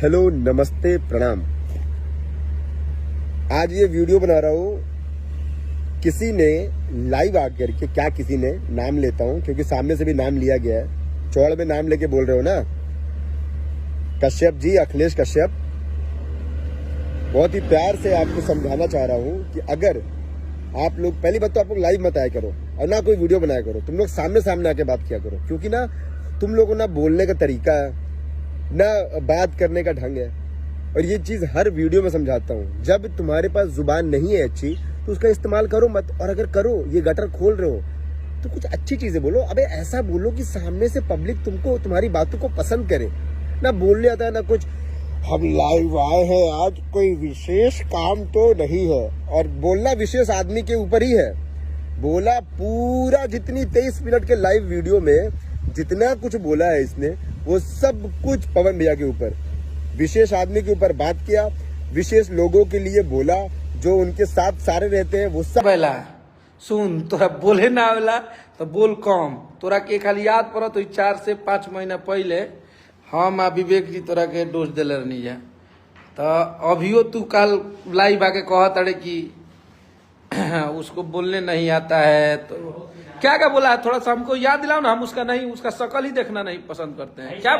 Hello, नमस्ते, प्रणाम। आज ये वीडियो बना रहा हूँ। किसी ने लाइव आकर के, क्या किसी ने, नाम लेता हूँ क्योंकि सामने से भी नाम लिया गया है, चौड़ में नाम लेके बोल रहे हो ना, कश्यप जी, अखिलेश कश्यप। बहुत ही प्यार से आपको समझाना चाह रहा हूँ कि अगर आप लोग, पहली बात तो आप लोग लाइव मत आया करो और ना कोई वीडियो बनाया करो। तुम लोग सामने सामने आके बात किया करो, क्योंकि ना तुम लोगों ना बोलने का तरीका है, ना बात करने का ढंग है। और ये चीज हर वीडियो में समझाता हूँ, जब तुम्हारे पास जुबान नहीं है अच्छी तो उसका इस्तेमाल करो मत। और अगर करो, ये गटर खोल रहे हो तो कुछ अच्छी चीजें बोलो। अबे ऐसा बोलो कि सामने से पब्लिक तुमको, तुम्हारी बातों को पसंद करे। ना बोलने आता है ना कुछ, हम लाइव आए हैं आज, कोई विशेष काम तो नहीं है। और बोलना विशेष आदमी के ऊपर ही है। बोला पूरा, जितनी 23 मिनट के लाइव वीडियो में जितना कुछ बोला है इसने, वो सब कुछ पवन भैया के ऊपर, विशेष आदमी के ऊपर बात किया, विशेष लोगों के लिए बोला, जो उनके साथ सारे रहते हैं वो सब। बेला सुन, तोरा बोले ना आवेला तो बोल कम। तोरा के खाली याद पड़ो तो 4 से 5 महीना पहले हम आ विवेक जी तोरा के डोज दिले रहनी जा। तो अभियो तू कल लाइव आके कहत अरे कि उसको बोलने नहीं आता है, तो क्या क्या बोला है? थोड़ा सा हमको याद दिलाओ ना, हम उसका नहीं, उसका शकल ही देखना नहीं पसंद करते हैं। क्या